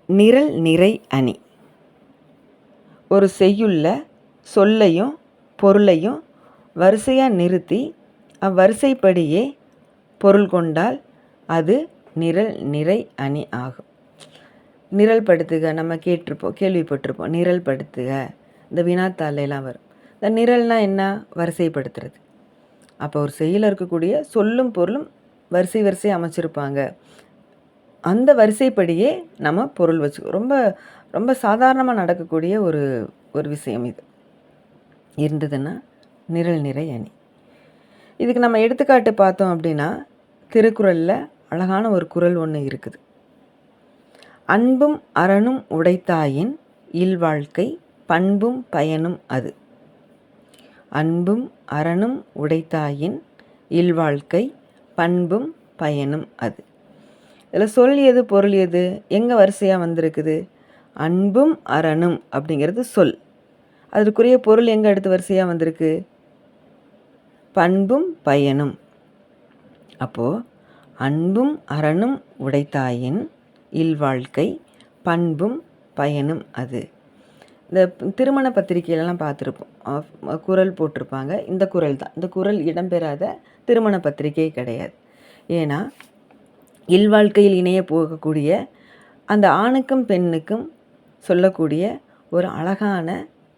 நிரல் நிறை அணி. ஒரு செய்யுள்ள சொல்லையும் பொருளையும் வரிசையாக நிறுத்தி அவ்வரிசைப்படியே பொருள் கொண்டால் அது நிரல் நிறை அணி ஆகும். நிரல் படுத்துக நம்ம கேள்விப்பட்டிருப்போம். நிரல் படுத்துக இந்த வினாத்தாளெல்லாம் வரும். இந்த நிரல்னால் என்ன? வரிசைப்படுத்துறது. அப்போ ஒரு செய்யுளில் இருக்கக்கூடிய சொல்லும் பொருளும் வரிசை அமைச்சிருப்பாங்க. அந்த வரிசைப்படியே நம்ம பொருள் வச்சுக்கோ. ரொம்ப ரொம்ப சாதாரணமாக நடக்கக்கூடிய ஒரு விஷயம் இது இருந்ததுன்னா நிரல் நிறை அணி. இதுக்கு நம்ம எடுத்துக்காட்டு பார்த்தோம் அப்படின்னா, திருக்குறளில் அழகான ஒரு குறள் ஒன்று இருக்குது. அன்பும் அறனும் உடைத்தாயின் இல்வாழ்க்கை பண்பும் பயனும் அது. அன்பும் அறனும் உடைத்தாயின் இல்வாழ்க்கை பண்பும் பயனும் அது. இதில் சொல் எது பொருள் எது எங்கே வரிசையாக வந்திருக்குது? அன்பும் அறனும் அப்படிங்கிறது சொல். அதற்குரிய பொருள் எங்கே அடுத்து வரிசையாக வந்திருக்கு? பண்பும் பயனும். அப்போது அன்பும் அறனும் உடைத்தாயின் இல்வாழ்க்கை பண்பும் பயனும் அது. இந்த திருமண பத்திரிகையிலலாம் பார்த்துருப்போம், குறள் போட்டிருப்பாங்க. இந்த குறள் தான். இந்த குறள் இடம்பெறாத திருமண பத்திரிகை கிடையாது. ஏன்னா இல்வாழ்க்கையில் இணைய போகக்கூடிய அந்த ஆணுக்கும் பெண்ணுக்கும் சொல்லக்கூடிய ஒரு அழகான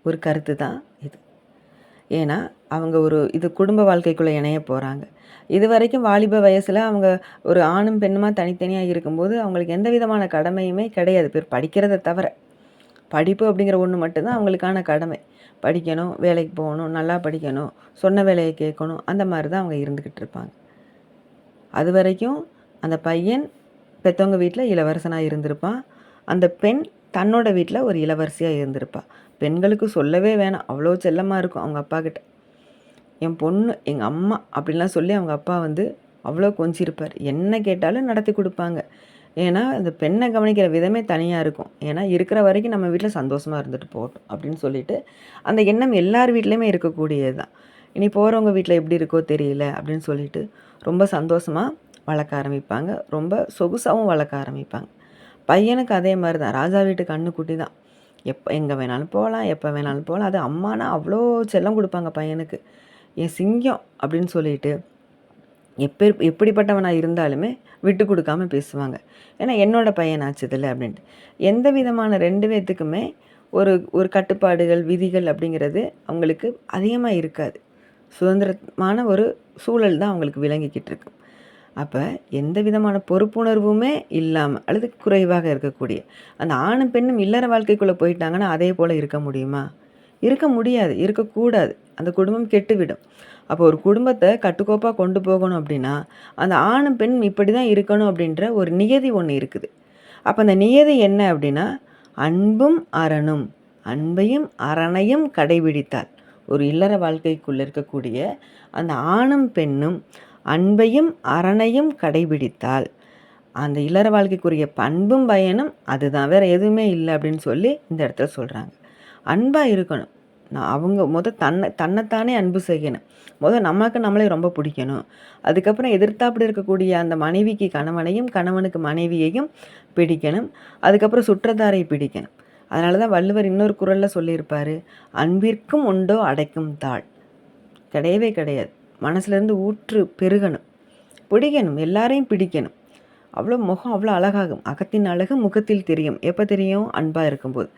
ஒரு கருத்து தான் இது. ஏன்னா அவங்க இது குடும்ப வாழ்க்கைக்குள்ளே இணைய போகிறாங்க. இது வரைக்கும் வாலிப வயசில் அவங்க ஒரு ஆணும் பெண்ணுமா தனித்தனியாக இருக்கும்போது அவங்களுக்கு எந்த விதமான கடமையுமே கிடையாது. பேர் படிக்கிறத தவிர படிப்பு அப்படிங்கிற ஒன்று மட்டும்தான் அவங்களுக்கான கடமை. படிக்கணும், வேலைக்கு போகணும், நல்லா படிக்கணும், சொன்ன வேலையை கேட்கணும், அந்த மாதிரி தான் அவங்க இருந்துக்கிட்டு இருப்பாங்க. அது வரைக்கும் அந்த பையன் பெற்றவங்க வீட்டில் இளவரசனாக இருந்திருப்பான். அந்த பெண் தன்னோட வீட்டில் ஒரு இளவரசியாக இருந்திருப்பாள். பெண்களுக்கு சொல்லவே வேணாம், அவ்வளோ செல்லமாக இருக்கும் அவங்க அப்பா கிட்ட. என் பொண்ணு எங்கள் அம்மா அப்படின்லாம் சொல்லி அவங்க அப்பா அவ்வளோ கொஞ்சிருப்பார். என்ன கேட்டாலும் நடத்தி கொடுப்பாங்க. ஏன்னா அந்த பெண்ணை கவனிக்கிற விதமே தனியாக இருக்கும். ஏன்னா இருக்கிற வரைக்கும் நம்ம வீட்டில் சந்தோஷமாக இருந்துட்டு போகட்டும் அப்படின்னு சொல்லிட்டு அந்த எண்ணம் எல்லார் வீட்லேயுமே இருக்கக்கூடியது தான். இனி போகிறவங்க வீட்டில் எப்படி இருக்கோ தெரியல அப்படின்னு சொல்லிட்டு ரொம்ப சந்தோஷமாக வளர்க்க ஆரம்பிப்பாங்க. ரொம்ப சொகுசாகவும் வளர்க்க ஆரம்பிப்பாங்க. பையனுக்கு அதே மாதிரி தான். ராஜா வீட்டு கண்ணுக்குட்டி தான். எங்கே வேணாலும் போகலாம், எப்போ வேணாலும் போகலாம். அது அம்மானா அவ்வளோ செல்லம் கொடுப்பாங்க பையனுக்கு. என் சிங்கம் அப்படின்னு சொல்லிட்டு எப்படிப்பட்டவனாக இருந்தாலுமே விட்டு கொடுக்காம பேசுவாங்க. ஏன்னா என்னோட பையன் ஆச்சுதில்லை அப்படின்ட்டு. எந்த விதமான ரெண்டு பேர்த்துக்குமே ஒரு கட்டுப்பாடுகள் விதிகள் அப்படிங்கிறது அவங்களுக்கு அதிகமாக இருக்காது. சுதந்திரமான ஒரு சூழல் தான் அவங்களுக்கு விளங்கிக்கிட்டு இருக்கு. அப்போ எந்த விதமான பொறுப்புணர்வுமே இல்லாமல் அல்லது குறைவாக இருக்கக்கூடிய அந்த ஆணும் பெண்ணும் இல்லற வாழ்க்கைக்குள்ளே போயிட்டாங்கன்னா அதே போல் இருக்க முடியுமா? இருக்க முடியாது, இருக்கக்கூடாது. அந்த குடும்பம் கெட்டுவிடும். அப்போ ஒரு குடும்பத்தை கட்டுக்கோப்பாக கொண்டு போகணும் அப்படின்னா அந்த ஆணும் பெண்ணும் இப்படி தான் இருக்கணும் அப்படின்ற ஒரு நியதி ஒன்று இருக்குது. அப்போ அந்த நியதி என்ன அப்படின்னா அன்பும் அறனும், அன்பையும் அறனையும் கடைபிடித்தால் ஒரு இல்லற வாழ்க்கைக்குள்ளே இருக்கக்கூடிய அந்த ஆணும் பெண்ணும் அன்பையும் அறனையும் கடைபிடித்தால் அந்த இல்லற வாழ்க்கைக்குரிய பண்பும் பயனும் அதுதான், வேறு எதுவுமே இல்லை அப்படின்னு சொல்லி இந்த இடத்துல சொல்கிறாங்க. அன்பாக இருக்கணும். அவங்க தன்னைத்தானே அன்பு செய்யணும். நமக்கு நம்மளே ரொம்ப பிடிக்கணும். அதுக்கப்புறம் எதிர்த்தாப்புல இருக்கக்கூடிய அந்த மனைவிக்கு கணவனையும் கணவனுக்கு மனைவியையும் பிடிக்கணும். அதுக்கப்புறம் சுற்றத்தாரை பிடிக்கணும். அதனால தான் வள்ளுவர் இன்னொரு குறளில் சொல்லியிருப்பார், அன்பிற்கும் உண்டோ அடைக்கும் தாழ். கிடையவே கிடையாது. மனசுலேருந்து ஊற்று பெருகணும், பிடிக்கணும், எல்லாரையும் பிடிக்கணும். முகம் அவ்வளோ அழகாகும். அகத்தின் அழகு முகத்தில் தெரியும். எப்போ தெரியும்? அன்பாக இருக்கும்போது.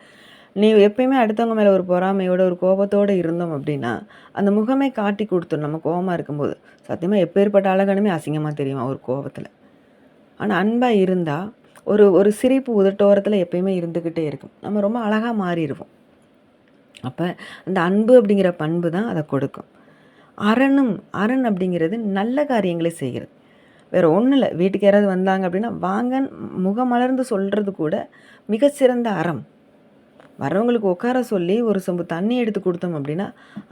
நீ எப்பயுமே அடுத்தவங்க மேலே ஒரு பொறாமையோட ஒரு கோபத்தோடு இருந்தோம் அப்படின்னா அந்த முகமே காட்டி கொடுத்துடும். நம்ம கோபமாக இருக்கும்போது சத்தியமாக எப்பேற்பட்ட அழகனுமே அசிங்கமாக தெரியுமா ஒரு கோபத்தில். ஆனால் அன்பாக இருந்தால் ஒரு சிரிப்பு உதட்டோரத்தில் எப்பயுமே இருந்துக்கிட்டே இருக்கும். நம்ம ரொம்ப அழகாக மாறிடுவோம். அப்போ அந்த அன்பு அப்படிங்கிற பண்பு தான் அதை கொடுக்கும். அரண் அப்படிங்கிறது நல்ல காரியங்களை செய்கிறது. வேறு ஒன்றும் இல்லை. வீட்டுக்கு யாராவது வந்தாங்க அப்படின்னா வாங்க முகமலர்ந்து சொல்கிறது கூட மிகச்சிறந்த அறம். வரவங்களுக்கு உட்கார சொல்லி ஒரு சொம்பு தண்ணி எடுத்து கொடுத்தோம் அப்படின்னா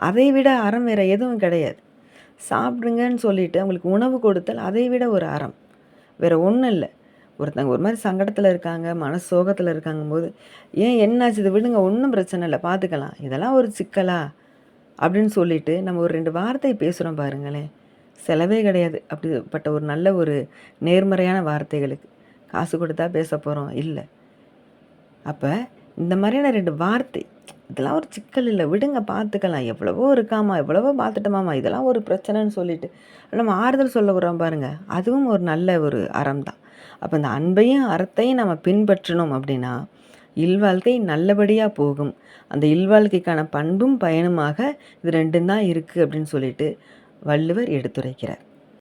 அதை விட அறம் வேறு எதுவும் கிடையாது. சாப்பிடுங்கன்னு சொல்லிவிட்டு அவங்களுக்கு உணவு கொடுத்தல் அதை விட ஒரு அறம் வேறு ஒன்றும் இல்லை. ஒருத்தங்க ஒரு மாதிரி சங்கடத்தில் இருக்காங்க, மன சோகத்தில் இருக்காங்கும்போது என்னாச்சு இது விடுங்க, ஒன்றும் பிரச்சனை இல்லை, பார்த்துக்கலாம், இதெல்லாம் ஒரு சிக்கலா அப்படின்னு சொல்லிட்டு நம்ம ஒரு 2 வார்த்தை பேசுகிறோம் பாருங்களேன், செலவே கிடையாது. அப்படிப்பட்ட ஒரு நேர்மறையான வார்த்தைகளுக்கு காசு கொடுத்தா பேச போகிறோம் இல்லை. அப்போ இந்த மாதிரியான 2 வார்த்தை, இதெல்லாம் ஒரு சிக்கல் இல்லை, விடுங்க பார்த்துக்கலாம், எவ்வளவோ இருக்காமா, எவ்வளவோ பார்த்துட்டோமாமா, இதெல்லாம் ஒரு பிரச்சனைன்னு சொல்லிட்டு நம்ம ஆறுதல் சொல்ல வர்றோம் பாருங்க, அதுவும் ஒரு நல்ல ஒரு அறம் தான். அப்போ இந்த அன்பையும் அறத்தையும் நம்ம பின்பற்றணும் அப்படின்னா இல்வாழ்க்கை நல்லபடியாக போகும். அந்த இல்வாழ்க்கைக்கான பண்பும் பயனுமாக இது 2ம் தான் இருக்குது அப்படின்னு சொல்லிட்டு வள்ளுவர் எடுத்துரைக்கிறார்.